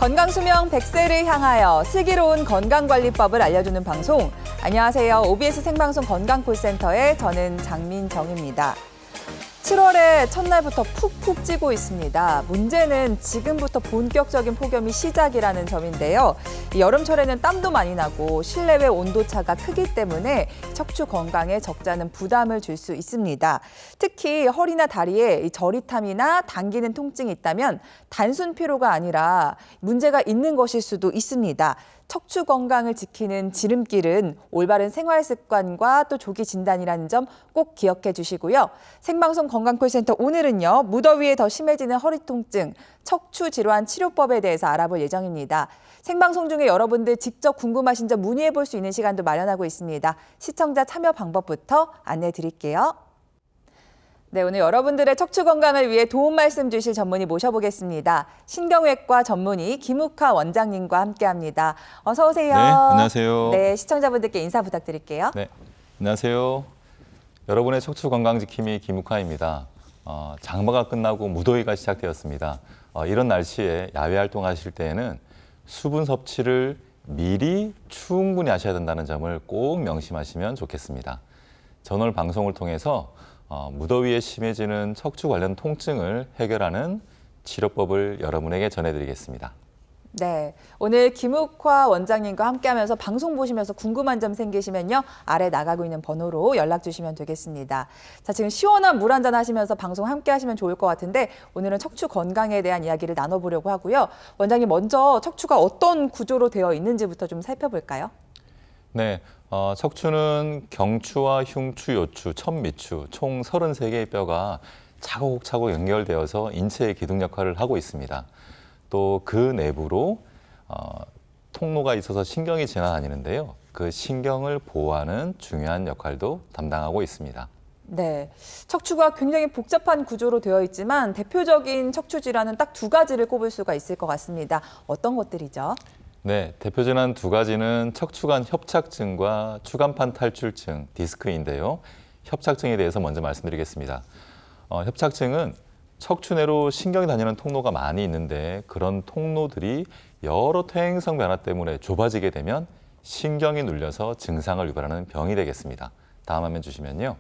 건강수명 100세를 향하여 슬기로운 건강관리법을 알려주는 방송. 안녕하세요. OBS 생방송 건강콜센터의 저는 장민정입니다. 7월의 첫날부터 푹푹 찌고 있습니다. 문제는 지금부터 본격적인 폭염이 시작이라는 점인데요. 여름철에는 땀도 많이 나고 실내외 온도차가 크기 때문에 척추 건강에 적잖은 부담을 줄 수 있습니다. 특히 허리나 다리에 저리탐이나 당기는 통증이 있다면 단순 피로가 아니라 문제가 있는 것일 수도 있습니다. 척추 건강을 지키는 지름길은 올바른 생활 습관과 또 조기 진단이라는 점 꼭 기억해 주시고요. 생방송 건강콜센터 오늘은요. 무더위에 더 심해지는 허리 통증, 척추 질환 치료법에 대해서 알아볼 예정입니다. 생방송 중에 여러분들 직접 궁금하신 점 문의해 볼 수 있는 시간도 마련하고 있습니다. 시청자 참여 방법부터 안내해 드릴게요. 네, 오늘 여러분들의 척추 건강을 위해 도움 말씀 주실 전문의 모셔보겠습니다. 신경외과 전문의 김욱하 원장님과 함께합니다. 어서 오세요. 네, 안녕하세요. 네, 시청자분들께 인사 부탁드릴게요. 네, 안녕하세요. 여러분의 척추 건강 지킴이 김욱하입니다. 장마가 끝나고 무더위가 시작되었습니다. 이런 날씨에 야외 활동하실 때에는 수분 섭취를 미리 충분히 하셔야 된다는 점을 꼭 명심하시면 좋겠습니다. 전 오늘 방송을 통해서 무더위에 심해지는 척추 관련 통증을 해결하는 치료법을 여러분에게 전해드리겠습니다. 네, 오늘 김욱화 원장님과 함께하면서 방송 보시면서 궁금한 점 생기시면요. 아래 나가고 있는 번호로 연락 주시면 되겠습니다. 자, 지금 시원한 물 한잔 하시면서 방송 함께 하시면 좋을 것 같은데 오늘은 척추 건강에 대한 이야기를 나눠보려고 하고요. 원장님 먼저 척추가 어떤 구조로 되어 있는지부터 좀 살펴볼까요? 네, 척추는 경추와 흉추, 요추, 천미추 총 33개의 뼈가 차곡차곡 연결되어서 인체의 기둥 역할을 하고 있습니다. 또 그 내부로 통로가 있어서 신경이 지나다니는데요. 그 신경을 보호하는 중요한 역할도 담당하고 있습니다. 네, 척추가 굉장히 복잡한 구조로 되어 있지만 대표적인 척추 질환은 딱 두 가지를 꼽을 수가 있을 것 같습니다. 어떤 것들이죠? 네, 대표 질환 두 가지는 척추관 협착증과 추간판 탈출증, 디스크인데요. 협착증에 대해서 먼저 말씀드리겠습니다. 협착증은 척추 내로 신경이 다니는 통로가 많이 있는데 그런 통로들이 여러 퇴행성 변화 때문에 좁아지게 되면 신경이 눌려서 증상을 유발하는 병이 되겠습니다. 다음 화면 주시면요.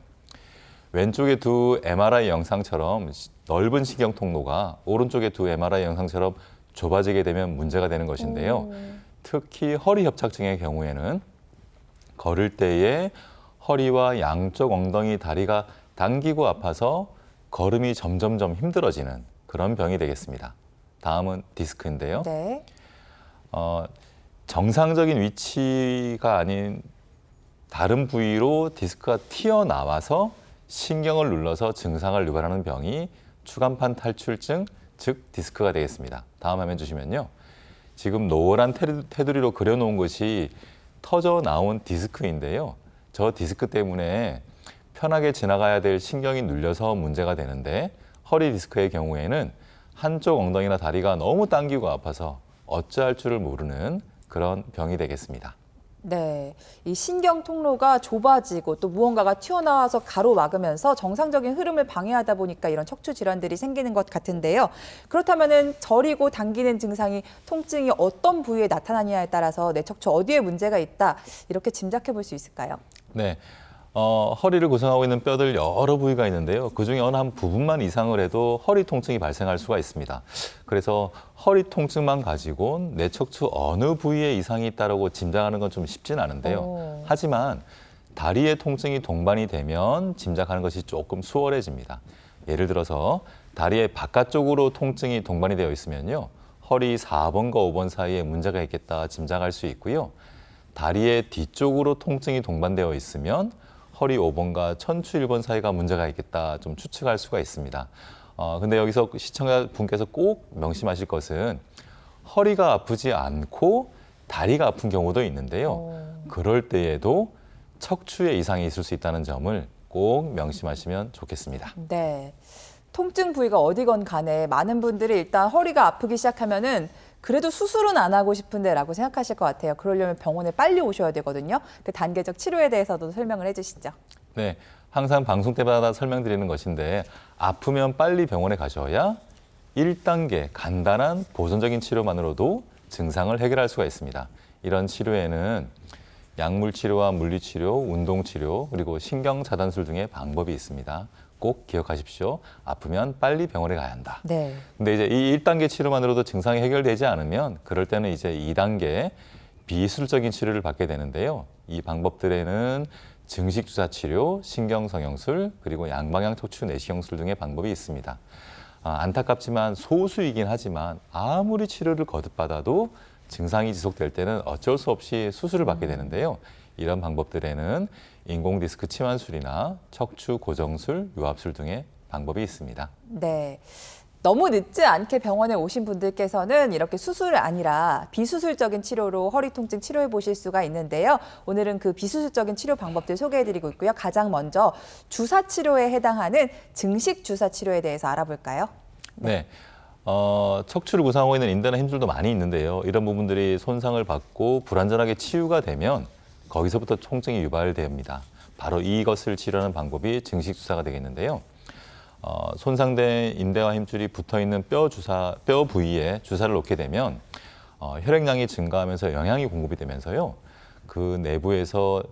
왼쪽의 두 MRI 영상처럼 넓은 신경 통로가 오른쪽의 두 MRI 영상처럼 좁아지게 되면 문제가 되는 것인데요. 특히 허리 협착증의 경우에는 걸을 때에 허리와 양쪽 엉덩이, 다리가 당기고 아파서 걸음이 점점점 힘들어지는 그런 병이 되겠습니다. 다음은 디스크인데요. 네. 정상적인 위치가 아닌 다른 부위로 디스크가 튀어나와서 신경을 눌러서 증상을 유발하는 병이 추간판 탈출증, 즉 디스크가 되겠습니다. 다음 화면 주시면요. 지금 노란 테두리로 그려놓은 것이 터져 나온 디스크인데요. 저 디스크 때문에 편하게 지나가야 될 신경이 눌려서 문제가 되는데 허리 디스크의 경우에는 한쪽 엉덩이나 다리가 너무 당기고 아파서 어찌할 줄을 모르는 그런 병이 되겠습니다. 네, 이 신경 통로가 좁아지고 또 무언가가 튀어나와서 가로막으면서 정상적인 흐름을 방해하다 보니까 이런 척추 질환들이 생기는 것 같은데요. 그렇다면은 저리고 당기는 증상이 통증이 어떤 부위에 나타나느냐에 따라서 내 척추 어디에 문제가 있다 이렇게 짐작해 볼 수 있을까요? 네. 허리를 구성하고 있는 뼈들 여러 부위가 있는데요. 그중에 어느 한 부분만 이상을 해도 허리 통증이 발생할 수가 있습니다. 그래서 허리 통증만 가지고 내 척추 어느 부위에 이상이 있다고 짐작하는 건 좀 쉽진 않은데요. 하지만 다리의 통증이 동반이 되면 짐작하는 것이 조금 수월해집니다. 예를 들어서 다리의 바깥쪽으로 통증이 동반이 되어 있으면요. 허리 4번과 5번 사이에 문제가 있겠다 짐작할 수 있고요. 다리의 뒤쪽으로 통증이 동반되어 있으면 허리 5번과 천추 1번 사이가 문제가 있겠다 좀 추측할 수가 있습니다. 근데 여기서 시청자분께서 꼭 명심하실 것은 허리가 아프지 않고 다리가 아픈 경우도 있는데요. 그럴 때에도 척추에 이상이 있을 수 있다는 점을 꼭 명심하시면 좋겠습니다. 네, 통증 부위가 어디건 간에 많은 분들이 일단 허리가 아프기 시작하면은 그래도 수술은 안 하고 싶은데 라고 생각하실 것 같아요. 그러려면 병원에 빨리 오셔야 되거든요. 그 단계적 치료에 대해서도 설명을 해주시죠. 네, 항상 방송 때마다 설명드리는 것인데 아프면 빨리 병원에 가셔야 1단계 간단한 보존적인 치료만으로도 증상을 해결할 수가 있습니다. 이런 치료에는 약물 치료와 물리 치료, 운동 치료, 그리고 신경 차단술 등의 방법이 있습니다. 꼭 기억하십시오. 아프면 빨리 병원에 가야 한다. 네. 근데 이제 이 1단계 치료만으로도 증상이 해결되지 않으면 그럴 때는 이제 2단계 비수술적인 치료를 받게 되는데요. 이 방법들에는 증식 주사 치료, 신경 성형술, 그리고 양방향 척추 내시경술 등의 방법이 있습니다. 안타깝지만 소수이긴 하지만 아무리 치료를 거듭받아도 증상이 지속될 때는 어쩔 수 없이 수술을 받게 되는데요. 이런 방법들에는 인공 디스크 치환술이나 척추 고정술, 유압술 등의 방법이 있습니다. 네. 너무 늦지 않게 병원에 오신 분들께서는 이렇게 수술이 아니라 비수술적인 치료로 허리 통증 치료해 보실 수가 있는데요. 오늘은 그 비수술적인 치료 방법들 소개해 드리고 있고요. 가장 먼저 주사 치료에 해당하는 증식 주사 치료에 대해서 알아볼까요? 네. 척추를 구성하고 있는 인대나 힘줄도 많이 있는데요. 이런 부분들이 손상을 받고 불완전하게 치유가 되면 거기서부터 통증이 유발됩니다. 바로 이것을 치료하는 방법이 증식 주사가 되겠는데요. 손상된 인대와 힘줄이 붙어있는 뼈 부위에 주사를 놓게 되면 혈액량이 증가하면서 영양이 공급이 되면서요. 그 내부에서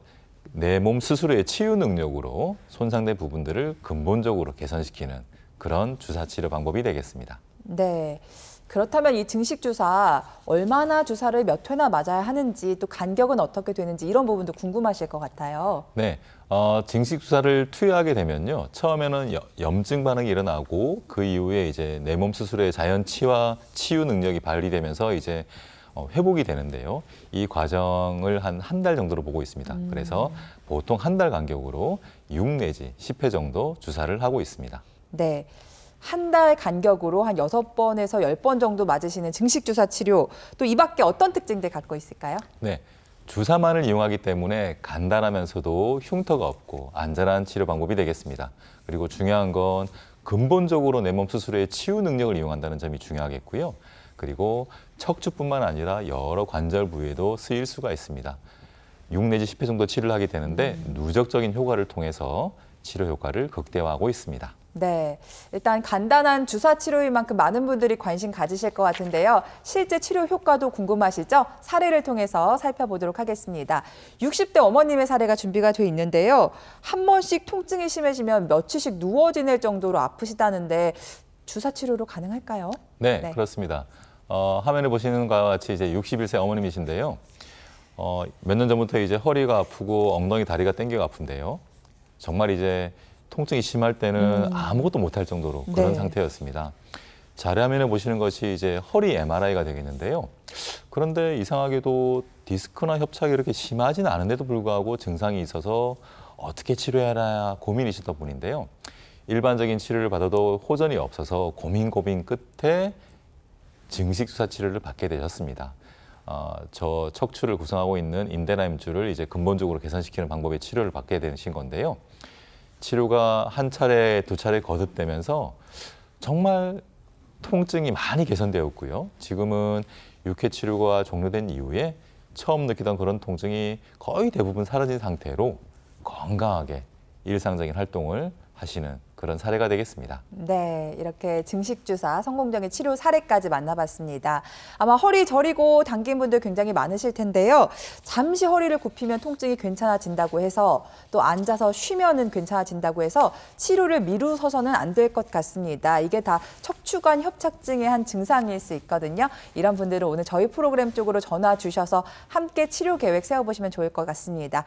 내 몸 스스로의 치유 능력으로 손상된 부분들을 근본적으로 개선시키는 그런 주사 치료 방법이 되겠습니다. 네. 그렇다면 이 증식 주사 얼마나 주사를 몇 회나 맞아야 하는지 또 간격은 어떻게 되는지 이런 부분도 궁금하실 것 같아요. 네. 증식 주사를 투여하게 되면요. 처음에는 염증 반응이 일어나고 그 이후에 이제 내 몸 스스로의 자연 치유 능력이 발휘되면서 이제 회복이 되는데요. 이 과정을 한 달 정도로 보고 있습니다. 그래서 보통 한 달 간격으로 6 내지 10회 정도 주사를 하고 있습니다. 네. 한 달 간격으로 한 6번에서 10번 정도 맞으시는 증식 주사 치료. 또 이 밖에 어떤 특징들 갖고 있을까요? 네. 주사만을 이용하기 때문에 간단하면서도 흉터가 없고 안전한 치료 방법이 되겠습니다. 그리고 중요한 건 근본적으로 내 몸 스스로의 치유 능력을 이용한다는 점이 중요하겠고요. 그리고 척추뿐만 아니라 여러 관절 부위에도 쓰일 수가 있습니다. 6 내지 10회 정도 치료를 하게 되는데 누적적인 효과를 통해서 치료 효과를 극대화하고 있습니다. 네, 일단 간단한 주사 치료인 만큼 많은 분들이 관심 가지실 것 같은데요. 실제 치료 효과도 궁금하시죠? 사례를 통해서 살펴보도록 하겠습니다. 60대 어머님의 사례가 준비가 돼 있는데요. 한 번씩 통증이 심해지면 며칠씩 누워 지낼 정도로 아프시다는데 주사 치료로 가능할까요? 네. 그렇습니다. 화면에 보시는 것과 같이 이제 61세 어머님이신데요. 몇 년 전부터 이제 허리가 아프고 엉덩이, 다리가 땡겨가 아픈데요. 정말 이제 통증이 심할 때는 아무것도 못할 정도로 그런 네. 상태였습니다. 자료화면에 보시는 것이 이제 허리 MRI가 되겠는데요. 그런데 이상하게도 디스크나 협착이 이렇게 심하지는 않은데도 불구하고 증상이 있어서 어떻게 치료해야 하나 고민이시던 분인데요. 일반적인 치료를 받아도 호전이 없어서 고민 끝에 증식 주사 치료를 받게 되셨습니다. 저 척추를 구성하고 있는 인대나 힘줄을 이제 근본적으로 개선시키는 방법의 치료를 받게 되신 건데요. 치료가 한 차례, 두 차례 거듭되면서 정말 통증이 많이 개선되었고요. 지금은 6회 치료가 종료된 이후에 처음 느끼던 그런 통증이 거의 대부분 사라진 상태로 건강하게 일상적인 활동을 하시는 그런 사례가 되겠습니다. 네, 이렇게 증식 주사 성공적인 치료 사례까지 만나봤습니다. 아마 허리 저리고 당긴 분들 굉장히 많으실 텐데요. 잠시 허리를 굽히면 통증이 괜찮아진다고 해서 또 앉아서 쉬면은 괜찮아진다고 해서 치료를 미루서서는 안 될 것 같습니다. 이게 다 척추관 협착증의 한 증상일 수 있거든요. 이런 분들은 오늘 저희 프로그램 쪽으로 전화 주셔서 함께 치료 계획 세워보시면 좋을 것 같습니다.